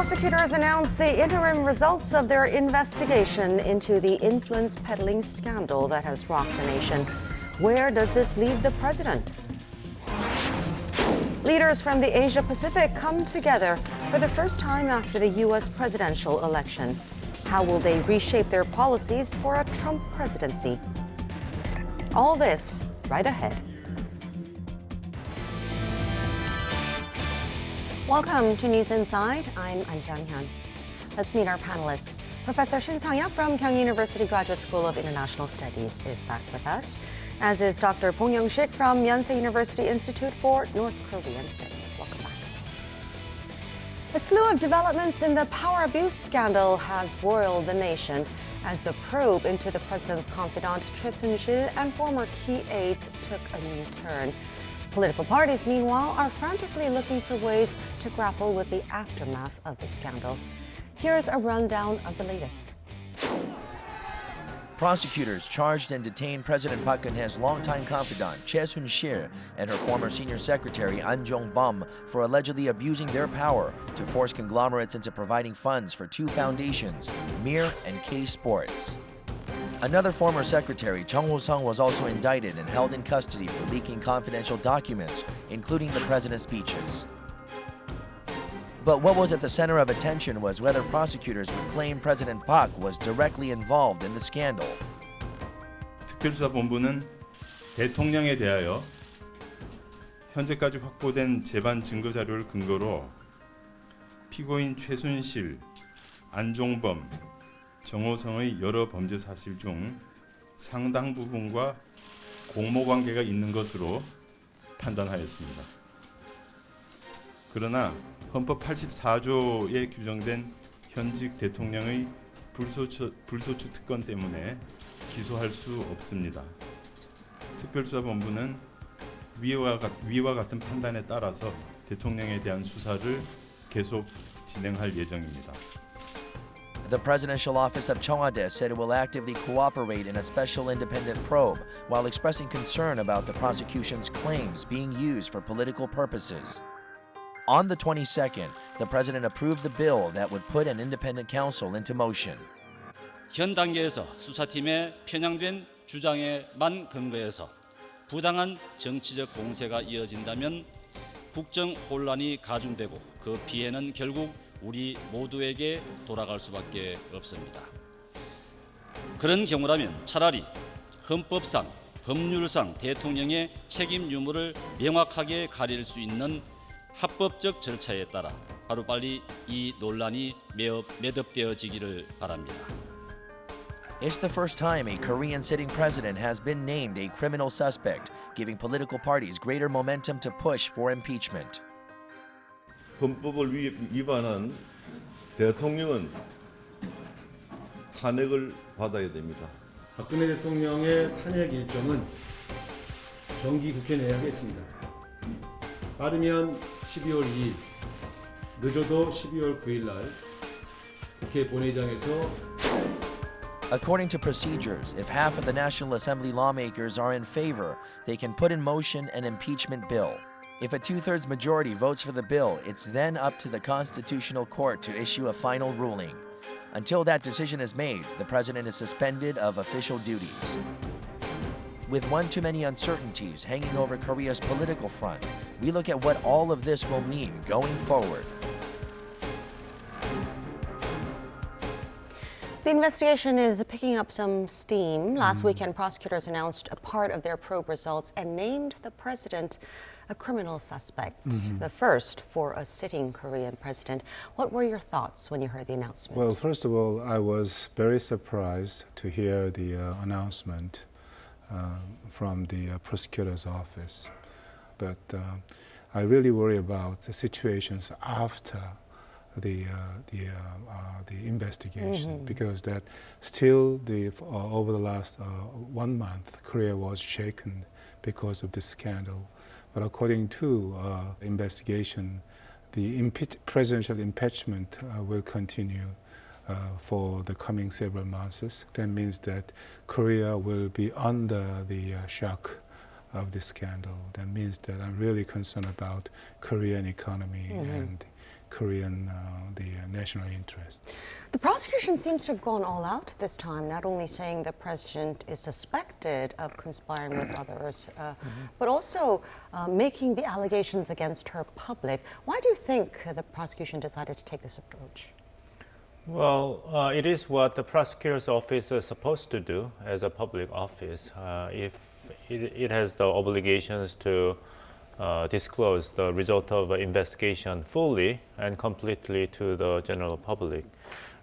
Prosecutors announced the interim results of their investigation into the influence-peddling scandal that has rocked the nation. Where does this leave the president? Leaders from the Asia-Pacific come together for the first time after the U.S. presidential election. How will they reshape their policies for a Trump presidency? All this right ahead. Welcome to News Inside. I'm An Jang-hyun. Let's meet our panelists. Professor Shin Sang-yak from Kyung University Graduate School of International Studies is back with us, as is Dr. Bong Young-sik from Yonsei University Institute for North Korean Studies. Welcome back. A slew of developments in the power abuse scandal has roiled the nation as the probe into the president's confidant Choi Soon-sil and former key aides took a new turn. Political parties, meanwhile, are frantically looking for ways to grapple with the aftermath of the scandal. Here's a rundown of the latest. Prosecutors charged and detained President Park Geun-hye's longtime confidant Choi Soon-sil and her former senior secretary An Jong-bum for allegedly abusing their power to force conglomerates into providing funds for two foundations, Mir and K Sports. Another former secretary, Chung Ho-sung, was also indicted and held in custody for leaking confidential documents, including the president's speeches. But what was at the center of attention was whether prosecutors would claim President Park was directly involved in the scandal. 특별수사본부는 대통령에 대하여 현재까지 확보된 재반 증거 자료를 근거로 피고인 최순실, 안종범, 정호성의 여러 범죄 사실 중 상당 부분과 공모 관계가 있는 것으로 판단하였습니다. 그러나 헌법 84조에 규정된 현직 대통령의 불소추 특권 때문에 기소할 수 없습니다. 특별수사본부는 위와 같은 판단에 따라서 대통령에 대한 수사를 계속 진행할 예정입니다. The Presidential Office of Cheongwade said it will actively cooperate in a special independent probe while expressing concern about the prosecution's claims being used for political purposes. On the 22nd, the president approved the bill that would put an independent counsel into motion. 현 단계에서 수사팀의 편향된 주장에만 근거해서 부당한 정치적 공세가 이어진다면 국정 혼란이 가중되고 그 피해는 결국 우리 모두에게 돌아갈 수밖에 없습니다. 그런 경우라면 차라리 헌법상, 법률상 대통령의 책임 유무를 명확하게 가릴 수 있는 합법적 절차에 따라 하루빨리 이 논란이 매듭되어지기를 바랍니다. It's the first time a Korean sitting president has been named a criminal suspect, giving political parties greater momentum to push for impeachment. 헌법을 위반한 대통령은 탄핵을 받아야 됩니다. 박근혜 대통령의 탄핵 일정은 정기 국회 내에 있습니다. 빠르면 12월 2일, 늦어도 12월 9일 날 국회 본회의장에서 According to procedures, if half of the National Assembly lawmakers are in favor, they can put in motion an impeachment bill. If a two-thirds majority votes for the bill, it's then up to the Constitutional Court to issue a final ruling. Until that decision is made, the president is suspended of official duties. With one too many uncertainties hanging over Korea's political front, we look at what all of this will mean going forward. The investigation is picking up some steam. Last weekend, prosecutors announced a part of their probe results and named the president a criminal suspect, the first for a sitting Korean president. What were your thoughts when you heard the announcement? Well, first of all, I was very surprised to hear the announcement from the prosecutor's office. But I really worry about the situations after the investigation, because that still over the last 1 month, Korea was shaken because of this scandal. But according to investigation, the presidential impeachment will continue for the coming several months. That means that Korea will be under the shock of this scandal. That means that I'm really concerned about Korean economy and Korean the national interest. The prosecution seems to have gone all out this time, not only saying the president is suspected of conspiring with others, but also making the allegations against her public. Why do you think the prosecution decided to take this approach? Well, it is what the prosecutor's office is supposed to do as a public office. If it has the obligations to disclose the result of an investigation fully and completely to the general public.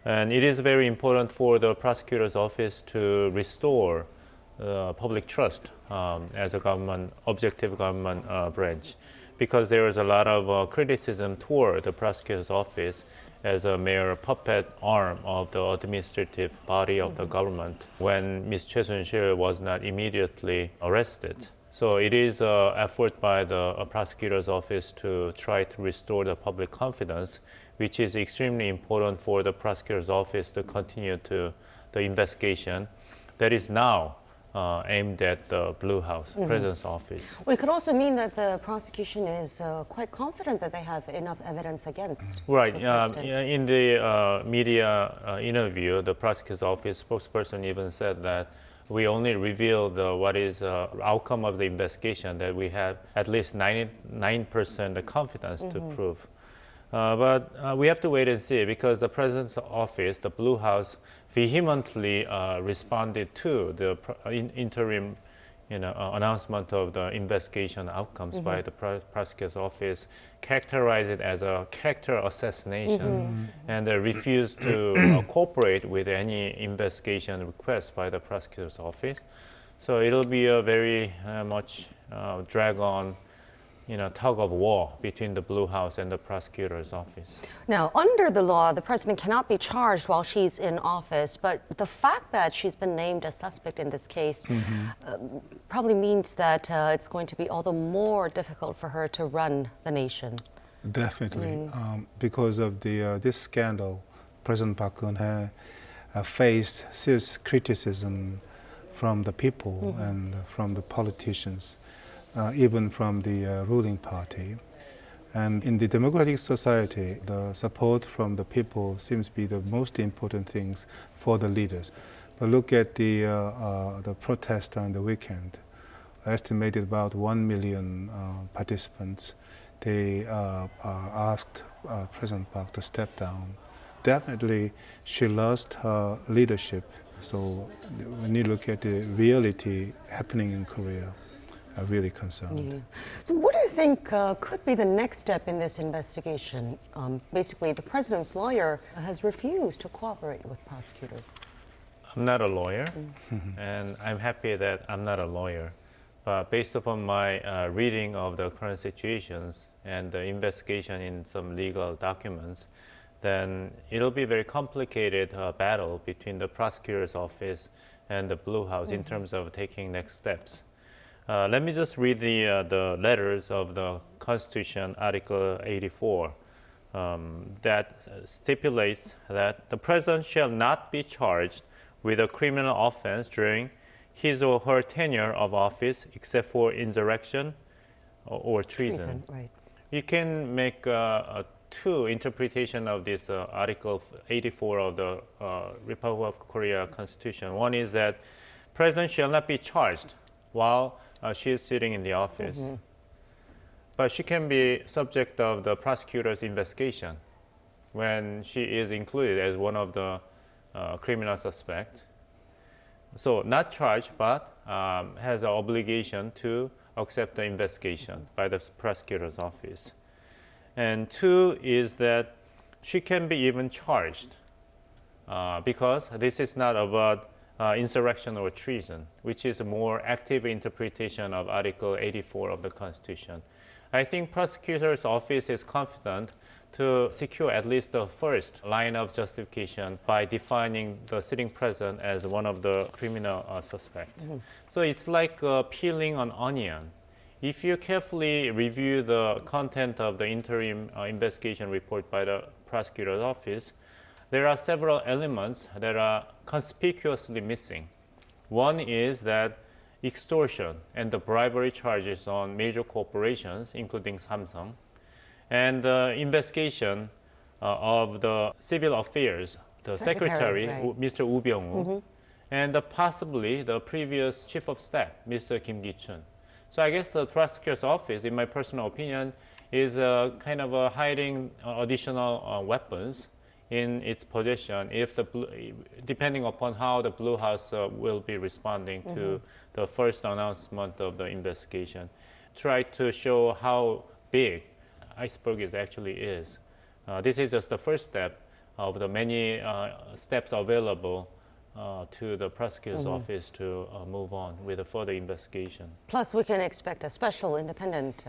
And it is very important for the prosecutor's office to restore public trust as a government, objective government branch, because there is a lot of criticism toward the prosecutor's office as a mere puppet arm of the administrative body of the government when Ms. Choi Soon-sil was not immediately arrested. So it is an effort by the prosecutor's office to try to restore the public confidence, which is extremely important for the prosecutor's office to continue to the investigation that is now aimed at the Blue House, President's office. Well, it could also mean that the prosecution is quite confident that they have enough evidence against Right. the president. In the media interview, the prosecutor's office spokesperson even said that we only reveal what is outcome of the investigation that we have at least 99% confidence to prove. But we have to wait and see, because the president's office, the Blue House, vehemently responded to the interim announcement of the investigation outcomes by the prosecutor's office, characterized it as a character assassination, and they refused to cooperate with any investigation request by the prosecutor's office. So it'll be a very much drag-on tug of war between the Blue House and the prosecutor's office. Now, under the law, the president cannot be charged while she's in office, but the fact that she's been named a suspect in this case probably means that it's going to be all the more difficult for her to run the nation. Definitely, because of this scandal, President Park Geun-hye faced serious criticism from the people and from the politicians. Even from the ruling party. And in the democratic society, the support from the people seems to be the most important things for the leaders. But look at the protest on the weekend. Estimated about 1 million participants. They asked President Park to step down. Definitely, she lost her leadership. So when you look at the reality happening in Korea, are really concerned. Yeah. So what do you think could be the next step in this investigation? Basically, the president's lawyer has refused to cooperate with prosecutors. I'm not a lawyer, and I'm happy that I'm not a lawyer. But based upon my reading of the current situations and the investigation in some legal documents, then it'll be a very complicated battle between the prosecutor's office and the Blue House in terms of taking next steps. Let me just read the letters of the Constitution, Article 84, that stipulates that the President shall not be charged with a criminal offense during his or her tenure of office except for insurrection or treason. Right. You can make two interpretations of this Article 84 of the Republic of Korea Constitution. One is that President shall not be charged while she is sitting in the office. But she can be subject of the prosecutor's investigation when she is included as one of the criminal suspects. So not charged, but has an obligation to accept the investigation by the prosecutor's office. And two is that she can be even charged because this is not about insurrection or treason, which is a more active interpretation of Article 84 of the Constitution. I think prosecutor's office is confident to secure at least the first line of justification by defining the sitting president as one of the criminal suspects. So it's like peeling an onion. If you carefully review the content of the interim investigation report by the prosecutor's office, there are several elements that are conspicuously missing. One is that extortion and the bribery charges on major corporations, including Samsung, and the investigation of the Civil Affairs, the Secretary, right. Mr. Woo Byung-woo, and possibly the previous Chief of Staff, Mr. Kim Gi-chun. So I guess the prosecutor's office, in my personal opinion, is kind of hiding additional weapons in its possession if depending upon how the Blue House will be responding to the first announcement of the investigation. Try to show how big iceberg actually is. This is just the first step of the many steps available to the prosecutor's office to move on with a further investigation. Plus, we can expect a special independent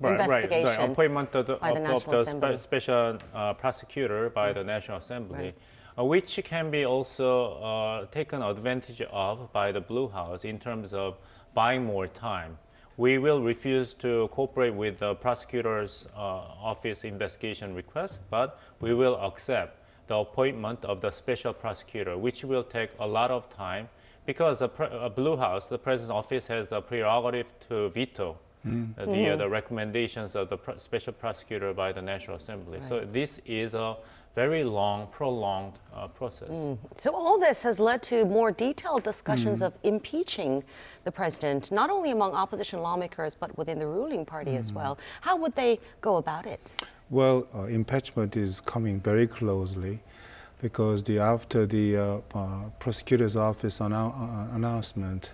Right, investigation appointment of by the National Assembly. special prosecutor by the National Assembly, which can be also taken advantage of by the Blue House in terms of buying more time. We will refuse to cooperate with the prosecutor's office investigation request, but we will accept the appointment of the special prosecutor, which will take a lot of time because the Blue House, the President's office, has a prerogative to veto the recommendations of the special prosecutor by the National Assembly. So this is a very long, prolonged process. So all this has led to more detailed discussions of impeaching the president, not only among opposition lawmakers, but within the ruling party as well. How would they go about it? Well, impeachment is coming very closely because after the prosecutor's office announcement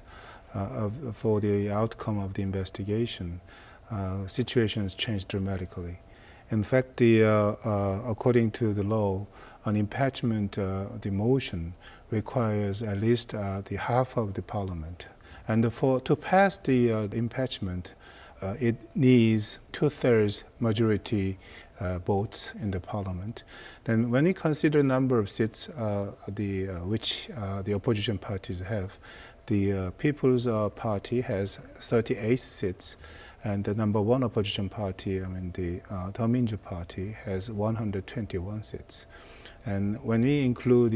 for the outcome of the investigation, situations changed dramatically. In fact, according to the law, an impeachment, the motion requires at least the half of the parliament. And to pass the impeachment, it needs 2/3 majority votes in the parliament. Then when we consider number of seats which the opposition parties have, the People's Party has 38 seats, and the number one opposition party, the Minju Party, has 121 seats. And when we include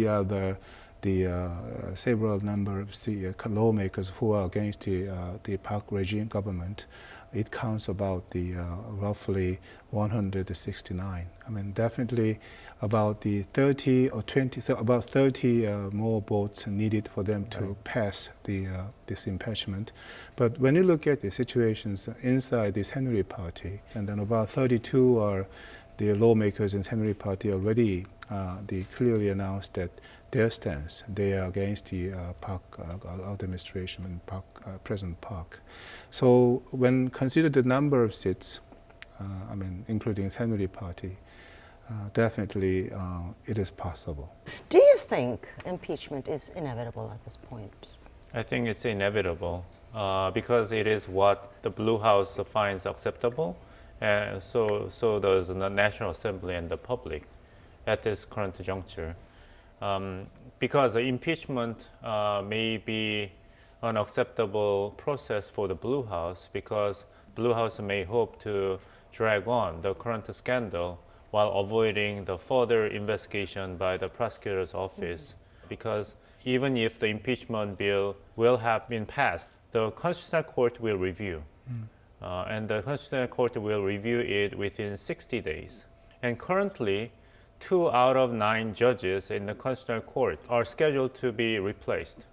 several number of lawmakers who are against the Park regime government, it counts about roughly 169. Definitely about the 30 or 20, so about 30 more votes needed for them to pass this impeachment. But when you look at the situations inside the Henry Party, and then about 32 are the lawmakers in Henry Party already they clearly announced that their stance, they are against the Park administration and President Park. So when considered the number of seats, including Henry Party, definitely it is possible. Do you think impeachment is inevitable at this point? I think it's inevitable because it is what the Blue House finds acceptable, and so does the National Assembly and the public at this current juncture. Because impeachment may be an acceptable process for the Blue House because Blue House may hope to drag on the current scandal while avoiding the further investigation by the prosecutor's office. Because even if the impeachment bill will have been passed, the Constitutional Court will review. And the Constitutional Court will review it within 60 days. And currently, 2 out of 9 judges in the Constitutional Court are scheduled to be replaced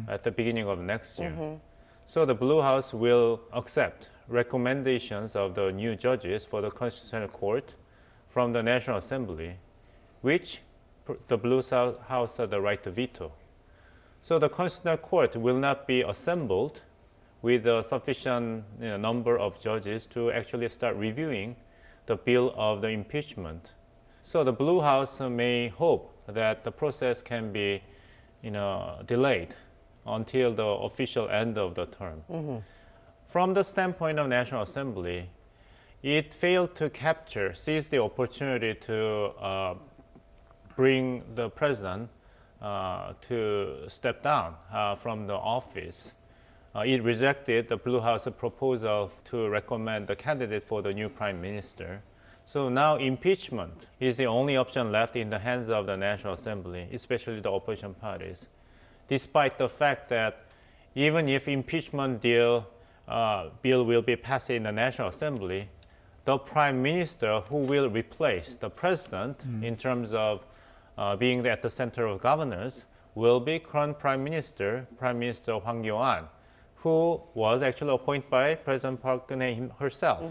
at the beginning of next year. So the Blue House will accept recommendations of the new judges for the Constitutional Court from the National Assembly, which the Blue House has the right to veto. So the Constitutional Court will not be assembled with a sufficient number of judges to actually start reviewing the bill of the impeachment. So the Blue House may hope that the process can be delayed until the official end of the term. From the standpoint of National Assembly, it failed to seize the opportunity to bring the president to step down from the office. It rejected the Blue House proposal to recommend the candidate for the new prime minister. So now impeachment is the only option left in the hands of the National Assembly, especially the opposition parties, despite the fact that even if impeachment bill will be passed in the National Assembly, the prime minister who will replace the president in terms of being at the center of governance will be current Prime Minister Hwang Kyo-ahn, who was actually appointed by President Park Geun-hye herself.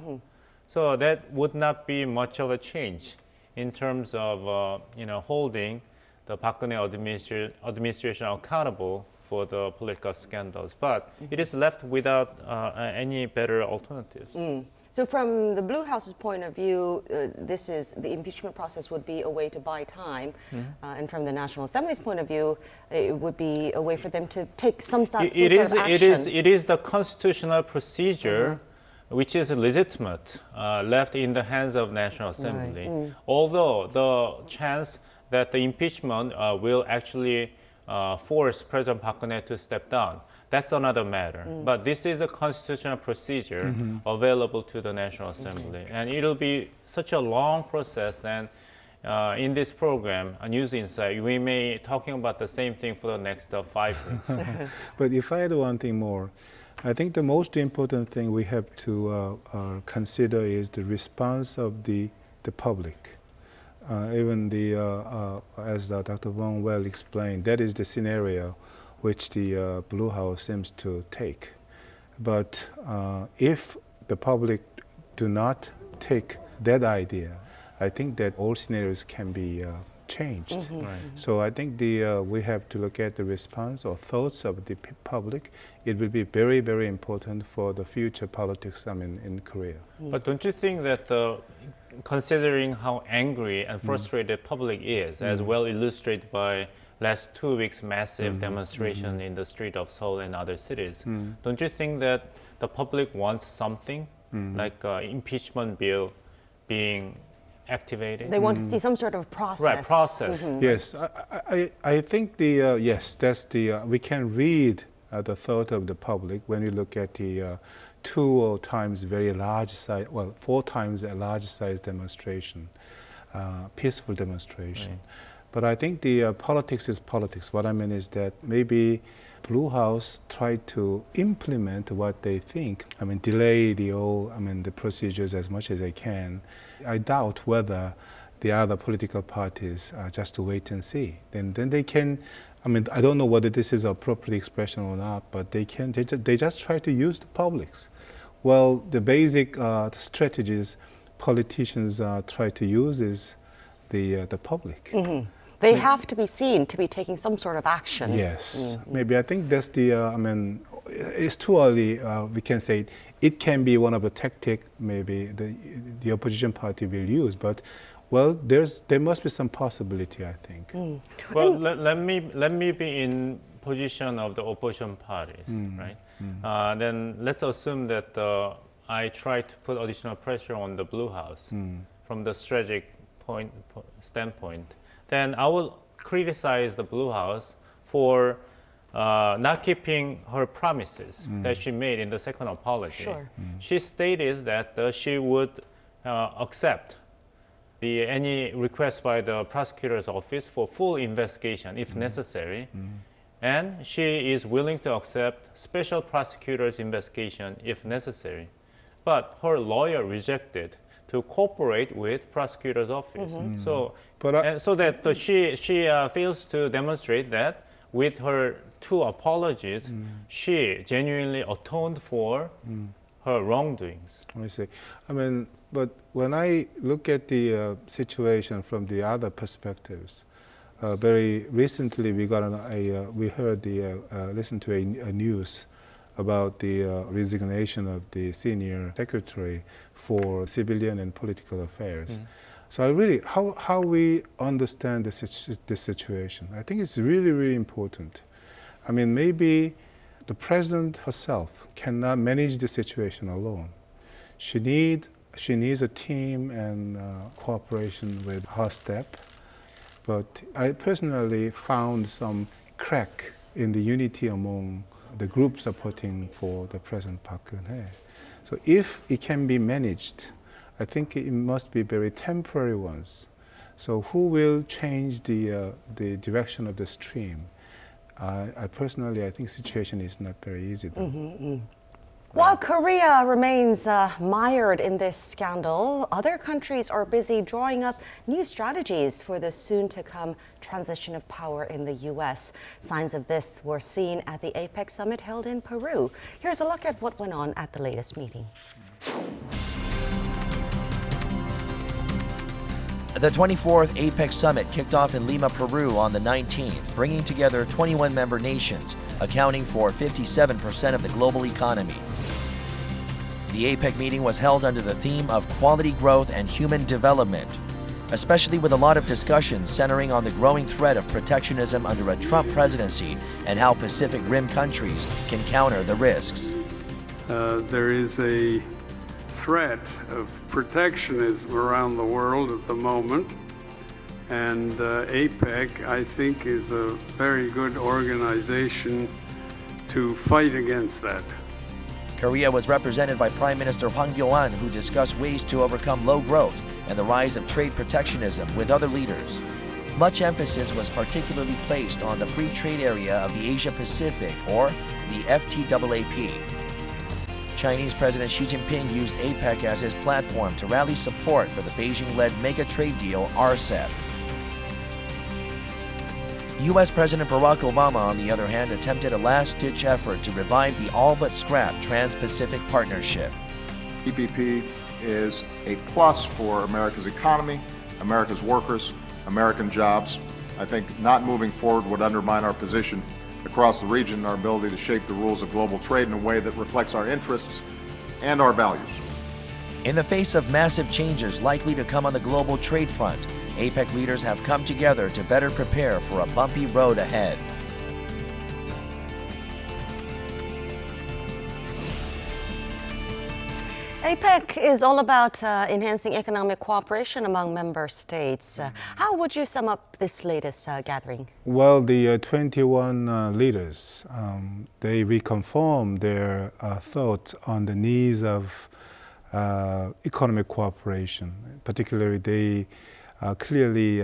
So that would not be much of a change in terms of holding the Park Geun-hye administration accountable for the political scandals. But it is left without any better alternatives. So from the Blue House's point of view, the impeachment process would be a way to buy time. And from the National Assembly's point of view, it would be a way for them to take some sort of action. It is the constitutional procedure which is legitimate, left in the hands of National Assembly. Although the chance that the impeachment will actually force President Park Geun-hye to step down, that's another matter. But this is a constitutional procedure available to the National Assembly. And it'll be such a long process then in this program, A News Insight, we may talking about the same thing for the next 5 weeks. But if I add one thing more, I think the most important thing we have to consider is the response of the public. Even as Dr. Wong well explained, that is the scenario which the Blue House seems to take. But if the public do not take that idea, I think that all scenarios can be changed. Right. So I think we have to look at the response or thoughts of the public. It will be very, very important for the future politics in Korea. But don't you think that considering how angry and frustrated public is, as well illustrated by last 2 weeks massive demonstration in the street of Seoul and other cities, don't you think that the public wants something like impeachment bill being activated? They want to see some sort of process. Right, process. Yes, I think yes, that's we can read the thought of the public when we look at the 4 times a large size demonstration, peaceful demonstration. Right. But I think the politics is politics. What I mean is that maybe Blue House tried to implement what they think. Delay the procedures as much as they can. I doubt whether the other political parties just to wait and see. Then they can. I don't know whether this is an appropriate expression or not, but they just try to use the publics. Well, the basic strategies politicians try to use is the public. They have to be seen to be taking some sort of action. Yes, maybe I think that's it's too early. We can say it can be one of the tactics maybe the opposition party will use, but well, there must be some possibility, I think. Well, let me be in position of the opposition parties, right? Then let's assume that I try to put additional pressure on the Blue House from the strategic standpoint. Then I will criticize the Blue House for not keeping her promises that she made in the second apology. Sure. She stated that she would accept any request by the prosecutor's office for full investigation if necessary, and she is willing to accept special prosecutor's investigation if necessary. But her lawyer rejected to cooperate with prosecutor's office. So that she fails to demonstrate that with her 2 apologies, she genuinely atoned for her wrongdoings. I see. But when I look at the situation from the other perspectives, very recently we listened to a news about the resignation of the senior secretary for civilian and political affairs. So I really, how we understand this situation, I think it's really, really important. Maybe the president herself cannot manage the situation alone. She needs a team and cooperation with her staff. But I personally found some crack in the unity among the group supporting for the President Park Geun-hye. So if it can be managed, I think it must be very temporary ones. So who will change the direction of the stream? I personally think situation is not very easy though. While Korea remains mired in this scandal, other countries are busy drawing up new strategies for the soon-to-come transition of power in the U.S. Signs of this were seen at the APEC summit held in Peru. Here's a look at what went on at the latest meeting. The 24th APEC summit kicked off in Lima, Peru on the 19th, bringing together 21 member nations, accounting for 57% of the global economy. The APEC meeting was held under the theme of quality growth and human development, especially with a lot of discussions centering on the growing threat of protectionism under a Trump presidency and how Pacific Rim countries can counter the risks. There is a threat of protectionism around the world at the moment, and APEC, I think, is a very good organization to fight against that. Korea was represented by Prime Minister Hwang Kyo-an, who discussed ways to overcome low growth and the rise of trade protectionism with other leaders. Much emphasis was particularly placed on the free trade area of the Asia-Pacific, or the FTAAP. Chinese President Xi Jinping used APEC as his platform to rally support for the Beijing-led mega trade deal RCEP. U.S. President Barack Obama, on the other hand, attempted a last-ditch effort to revive the all-but-scrapped Trans-Pacific Partnership. TPP is a plus for America's economy, America's workers, American jobs. I think not moving forward would undermine our position across the region and our ability to shape the rules of global trade in a way that reflects our interests and our values. In the face of massive changes likely to come on the global trade front, APEC leaders have come together to better prepare for a bumpy road ahead. APEC is all about enhancing economic cooperation among member states. How would you sum up this latest gathering? Well, the 21 leaders, they reconfirmed their thoughts on the needs of economic cooperation. Particularly, they clearly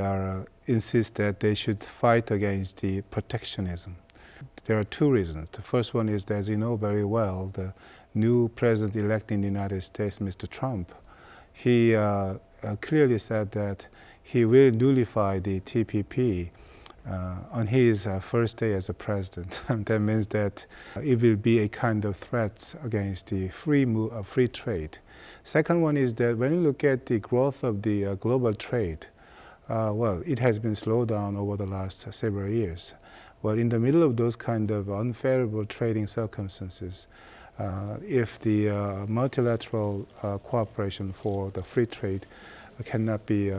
insist that they should fight against the protectionism. There are two reasons. The first one is, as you know very well, the new president-elect in the United States, Mr. Trump, he clearly said that he will nullify the TPP on his first day as a president. That means that it will be a kind of threat against the free trade. Second one is that when you look at the growth of the global trade, well, it has been slowed down over the last several years. Well, in the middle of those kind of unfavorable trading circumstances, if the multilateral cooperation for the free trade cannot be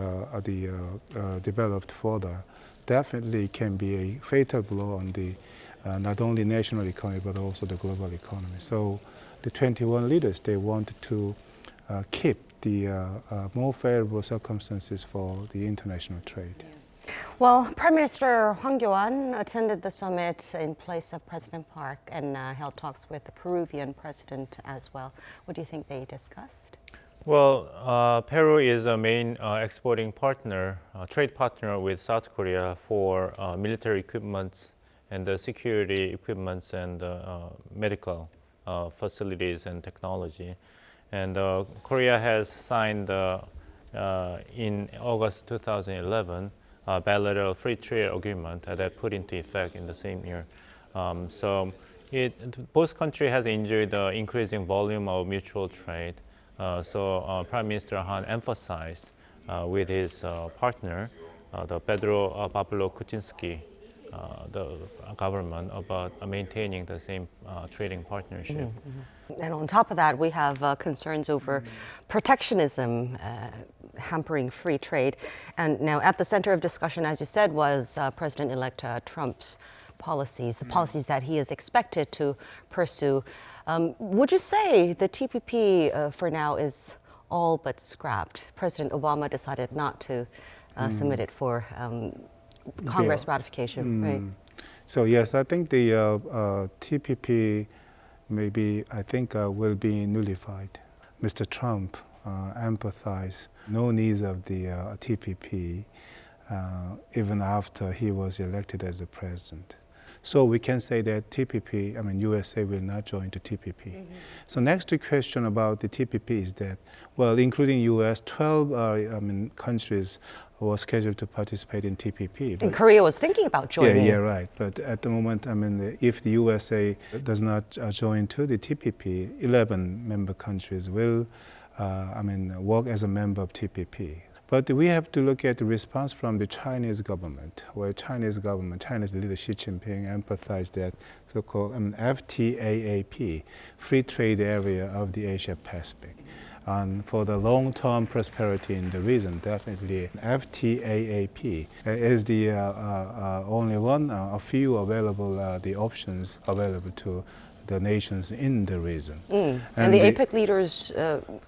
developed further, definitely can be a fatal blow on the not only national economy but also the global economy. So the 21 leaders, they want to keep the more favorable circumstances for the international trade. Well, Prime Minister Hwang Kyo-an attended the summit in place of President Park and held talks with the Peruvian president as well. What do you think they discussed? Well, Peru is a main exporting partner, trade partner with South Korea for military equipments and security equipments and medical facilities and technology. And Korea has signed in August 2011 a bilateral free trade agreement that put into effect in the same year. So both countries has enjoyed the increasing volume of mutual trade. So Prime Minister Han emphasized with his partner, the Pedro Pablo Kuczynski, the government, about maintaining the same trading partnership. Mm-hmm. And on top of that, we have concerns over protectionism hampering free trade. And now at the center of discussion, as you said, was President-elect Trump's policies, the policies that he is expected to pursue. Would you say the TPP for now is all but scrapped? President Obama decided not to submit it for Congress ratification, right? So yes, I think the TPP maybe, will be nullified. Mr. Trump emphasized no needs of the TPP even after he was elected as the president. So we can say that TPP, I mean, USA will not join the TPP. So next question about the TPP is that, well, including US, 12 countries were scheduled to participate in TPP. And Korea was thinking about joining. Yeah, right. But at the moment, I mean, if the USA does not join to the TPP, 11 member countries will, work as a member of TPP. But we have to look at the response from the Chinese government, where Chinese leader Xi Jinping emphasized that so-called FTAAP, free trade area of the Asia Pacific. And for the long-term prosperity in the region, definitely FTAAP is the only one, a few available, the options available to the nations in the region. And the APEC leaders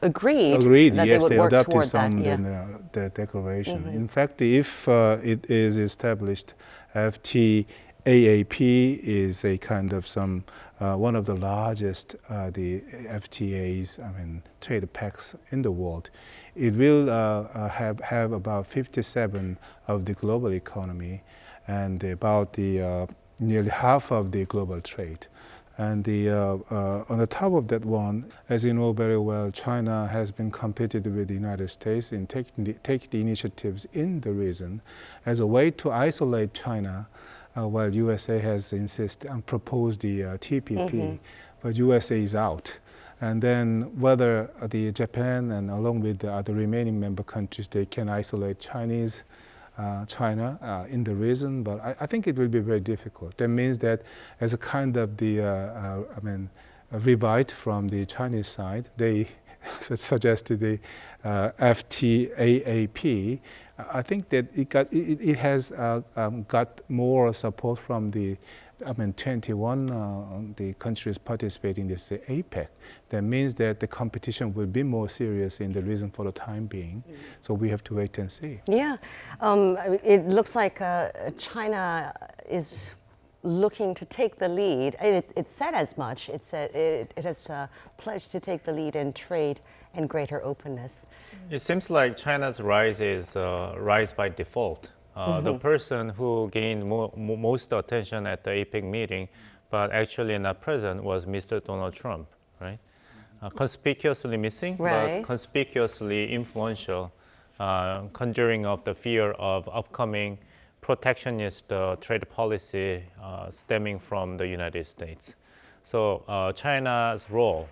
agreed that yes, they would they work adopted toward some that. the declaration. In fact, if it is established, FTAAP is a kind of some one of the largest the FTAs, trade pacts in the world. It will have about 57 of the global economy and about the nearly half of the global trade. And on the top of that one, as you know very well, China has been competitive with the United States in take the initiatives in the region as a way to isolate China, while USA has insisted and proposed the TPP, but USA is out. And then whether the Japan and along with the other remaining member countries, they can isolate China in the region, but I think it will be very difficult. That means that as a kind of the, a rebite from the Chinese side, they suggested the FTAAP. I think that it has got more support from the 21 the countries participating in this APEC. That means that the competition will be more serious in the region for the time being. So we have to wait and see. Yeah, it looks like China is looking to take the lead. It said as much. It said it has pledged to take the lead in trade and greater openness. It seems like China's rise is rise by default. The person who gained most attention at the APEC meeting, but actually not present, was Mr. Donald Trump, right? Conspicuously missing, right, but conspicuously influential, conjuring up the fear of upcoming protectionist trade policy stemming from the United States. So China's role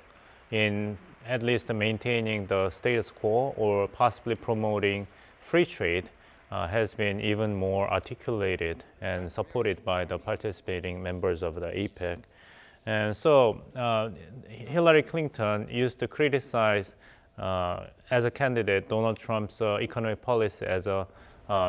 in at least maintaining the status quo or possibly promoting free trade has been even more articulated and supported by the participating members of the APEC. And so Hillary Clinton used to criticize as a candidate Donald Trump's economic policy as a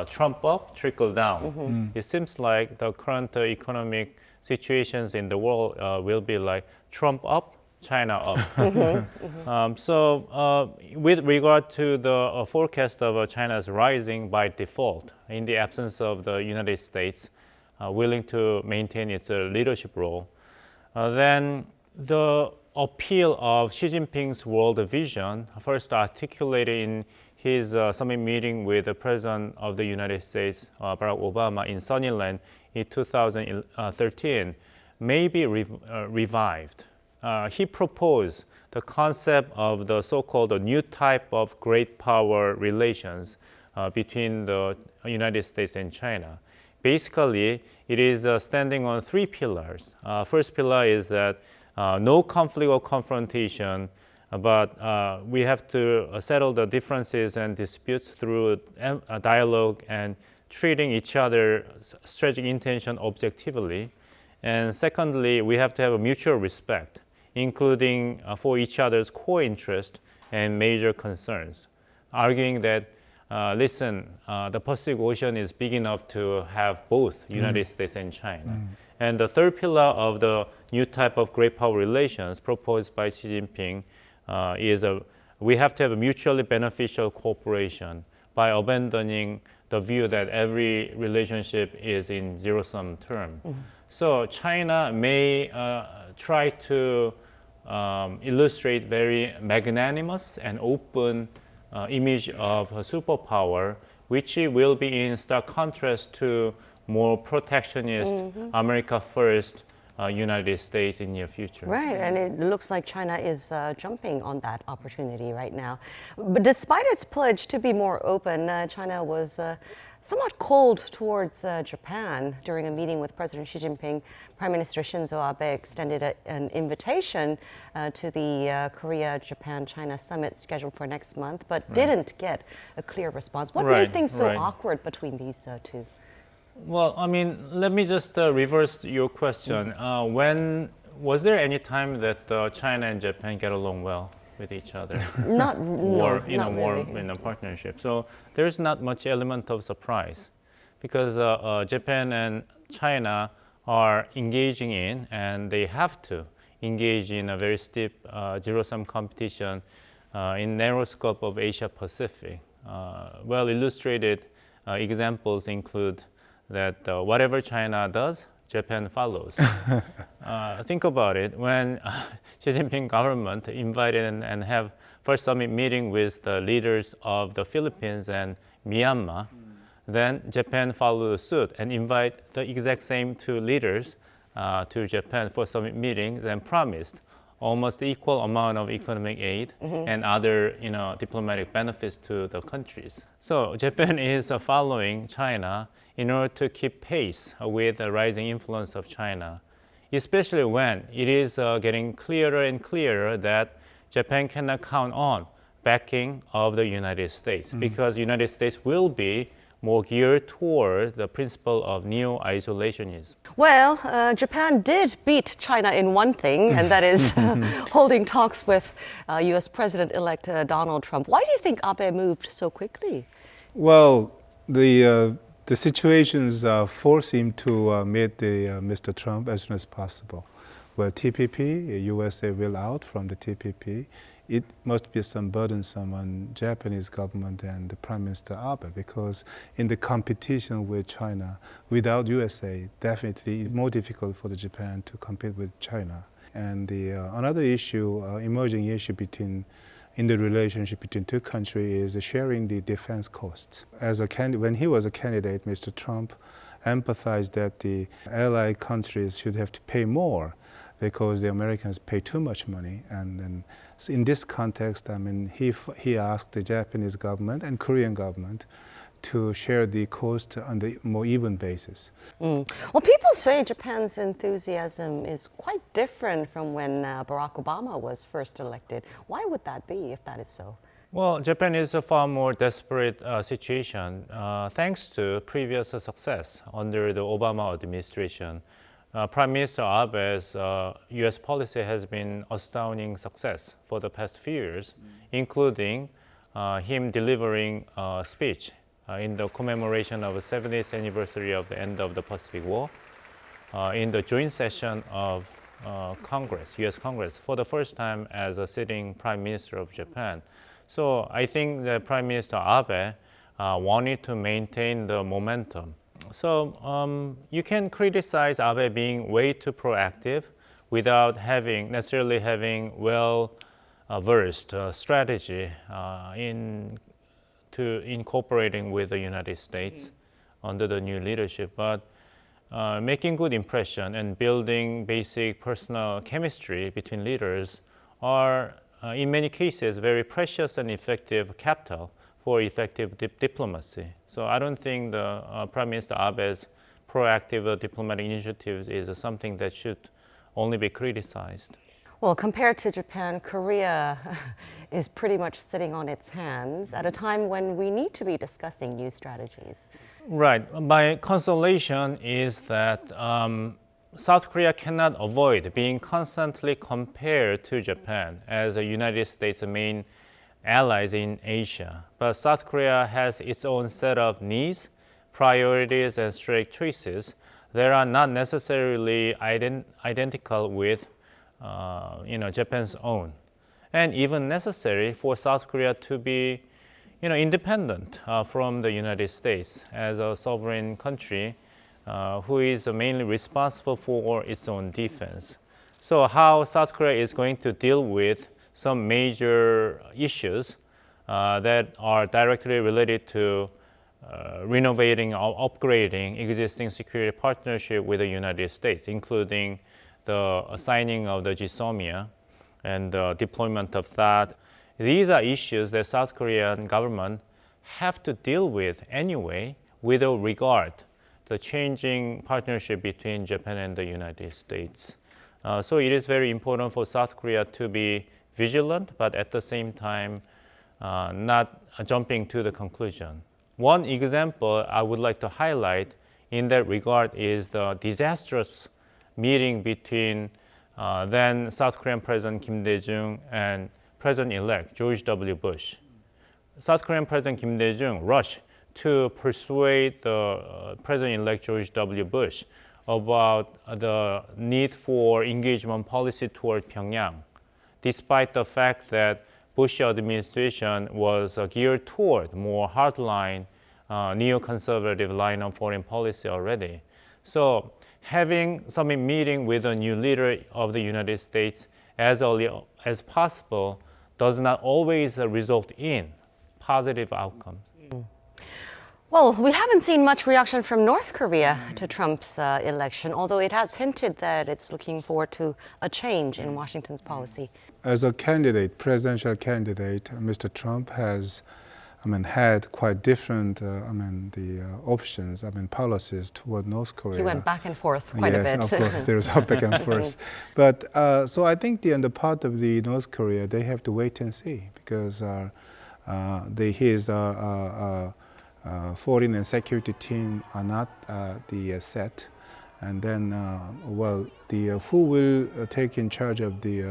Trump up, trickle down. It seems like the current economic situations in the world will be like Trump up, China up. So with regard to the forecast of China's rising by default, in the absence of the United States willing to maintain its leadership role, then the appeal of Xi Jinping's world vision, first articulated in his summit meeting with the President of the United States, Barack Obama, in Sunnyland in 2013, may be revived. He proposed the concept of the so-called new type of great power relations between the United States and China. Basically, it is standing on three pillars. First pillar is that no conflict or confrontation, but we have to settle the differences and disputes through dialogue and treating each other's strategic intention objectively. And secondly, we have to have a mutual respect, including for each other's core interest and major concerns, arguing that, the Pacific Ocean is big enough to have both United States and China. And the third pillar of the new type of great power relations proposed by Xi Jinping is we have to have a mutually beneficial cooperation by abandoning the view that every relationship is in zero-sum term. So China may try to illustrate very magnanimous and open image of a superpower, which will be in stark contrast to more protectionist, America first, United States in near future. Right, and it looks like China is jumping on that opportunity right now. But despite its pledge to be more open, China was somewhat cold towards Japan. During a meeting with President Xi Jinping, Prime Minister Shinzo Abe extended an invitation to the Korea-Japan-China summit scheduled for next month, but didn't get a clear response. What made things so awkward between these two? Well, I mean, let me just reverse your question. When was there any time that China and Japan get along well with each other? Not or in not a more really. in a partnership. So there's not much element of surprise, because Japan and China are engaging in, and they have to engage in a very steep zero-sum competition in narrow scope of Asia Pacific. Well illustrated examples include that whatever China does, Japan follows. Think about it. When Xi Jinping government invited and have first summit meeting with the leaders of the Philippines and Myanmar, then Japan followed suit and invite the exact same two leaders to Japan for summit meetings and promised almost equal amount of economic aid and other diplomatic benefits to the countries. So Japan is following China in order to keep pace with the rising influence of China, especially when it is getting clearer and clearer that Japan cannot count on backing of the United States, because United States will be more geared toward the principle of neo-isolationism. Well, Japan did beat China in one thing, and that is holding talks with U.S. President-elect Donald Trump. Why do you think Abe moved so quickly? Well, the situations force him to meet Mr. Trump as soon as possible. Well, TPP, USA will out from the TPP. It must be some burdensome on Japanese government and the Prime Minister Abe, because in the competition with China, without USA, definitely it's more difficult for the Japan to compete with China. And another issue, emerging issue in the relationship between two countries is sharing the defense costs. When he was a candidate, Mr. Trump emphasized that the allied countries should have to pay more because the Americans pay too much money. And then so in this context, I mean, he asked the Japanese government and Korean government to share the cost on the more even basis. Well, people say Japan's enthusiasm is quite different from when Barack Obama was first elected. Why would that be, if that is so? Well, Japan is a far more desperate situation thanks to previous success under the Obama administration. Prime Minister Abe's U.S. policy has been astounding success for the past few years, including him delivering a speech in the commemoration of the 70th anniversary of the end of the Pacific War in the joint session of Congress, U.S. Congress, for the first time as a sitting Prime Minister of Japan. So I think that Prime Minister Abe wanted to maintain the momentum. So you can criticize Abe being way too proactive without necessarily having well-versed strategy to incorporating with the United States under the new leadership, but making good impression and building basic personal chemistry between leaders are, in many cases, very precious and effective capital for effective diplomacy. So I don't think the Prime Minister Abe's proactive diplomatic initiatives is something that should only be criticized. Well, compared to Japan, Korea is pretty much sitting on its hands at a time when we need to be discussing new strategies. Right. My consolation is that South Korea cannot avoid being constantly compared to Japan as the United States' main allies in Asia. But South Korea has its own set of needs, priorities, and strategic choices that are not necessarily identical with Japan's own, and even necessary for South Korea to be independent from the United States as a sovereign country who is mainly responsible for its own defense. So how South Korea is going to deal with some major issues that are directly related to renovating or upgrading existing security partnership with the United States, including the signing of the GSOMIA and the deployment of that. These are issues that South Korean government have to deal with anyway, without regard the changing partnership between Japan and the United States. So it is very important for South Korea to be vigilant, but at the same time, not jumping to the conclusion. One example I would like to highlight in that regard is the disastrous meeting between then South Korean President Kim Dae-jung and President-elect George W. Bush. South Korean President Kim Dae-jung rushed to persuade the President-elect George W. Bush about the need for engagement policy toward Pyongyang, despite the fact that Bush administration was geared toward more hardline, neoconservative line of foreign policy already. So having some meeting with a new leader of the United States as early as possible does not always result in positive outcomes. Well, we haven't seen much reaction from North Korea to Trump's election, although it has hinted that it's looking forward to a change in Washington's policy. As a candidate, presidential candidate, Mr. Trump has, had quite different, options, policies toward North Korea. He went back and forth quite a bit. Yes, of course, there's a back and forth. But so I think on the part of the North Korea, they have to wait and see, because his foreign and security team are not the set, and then who will take in charge of the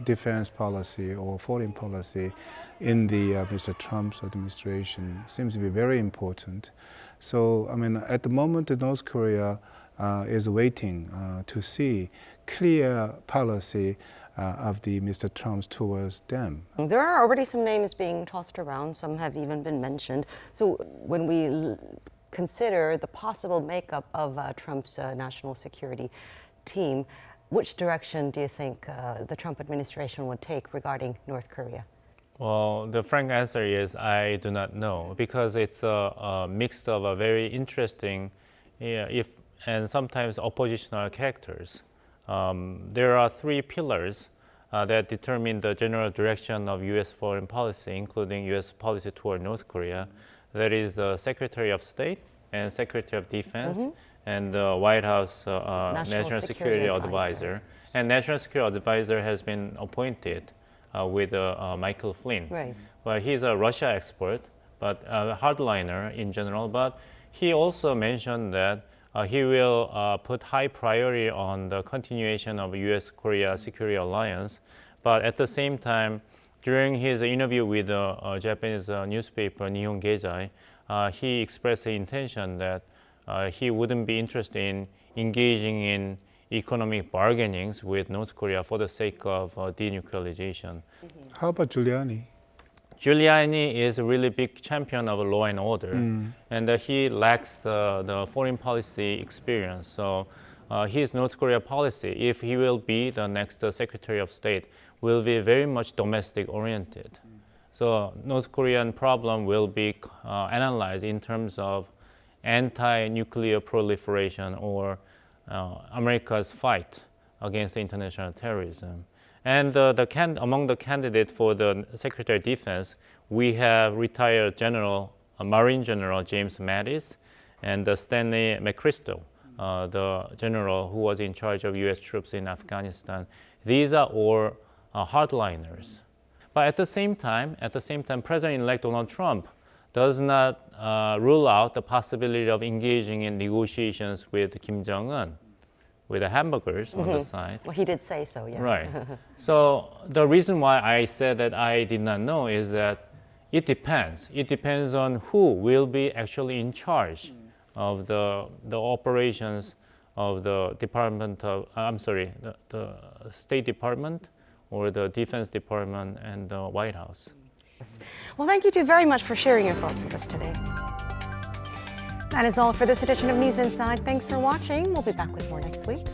defense policy or foreign policy in the Mr. Trump's administration seems to be very important. So at the moment, North Korea is waiting to see clear policy of the Mr. Trump's towards them. There are already some names being tossed around. Some have even been mentioned. So when we consider the possible makeup of Trump's national security team, which direction do you think the Trump administration would take regarding North Korea? Well, the frank answer is I do not know, because it's a mix of a very interesting and sometimes oppositional characters. There are three pillars that determine the general direction of U.S. foreign policy, including U.S. policy toward North Korea. That is the Secretary of State and Secretary of Defense and the White House National Security Advisor. And National Security Advisor has been appointed with Michael Flynn. Right. Well, he's a Russia expert, but a hardliner in general. But he also mentioned that he will put high priority on the continuation of U.S.-Korea security alliance. But at the same time, during his interview with the Japanese newspaper Nihon Keizai, he expressed the intention that he wouldn't be interested in engaging in economic bargainings with North Korea for the sake of denuclearization. How about Giuliani? Giuliani is a really big champion of law and order, and he lacks the foreign policy experience. So his North Korea policy, if he will be the next Secretary of State, will be very much domestic oriented. So North Korean problem will be analyzed in terms of anti-nuclear proliferation or America's fight against international terrorism. And among the candidates for the Secretary of Defense, we have retired General, Marine General James Mattis and Stanley McChrystal, the general who was in charge of U.S. troops in Afghanistan. These are all hardliners. But at the same time, President-elect Donald Trump does not rule out the possibility of engaging in negotiations with Kim Jong-un, with the hamburgers on the side. Well, he did say so, yeah. Right. So the reason why I said that I did not know is that it depends. It depends on who will be actually in charge of the operations of the Department of, the State Department or the Defense Department and the White House. Yes. Well, thank you two very much for sharing your thoughts with us today. That is all for this edition of News Inside. Thanks for watching. We'll be back with more next week.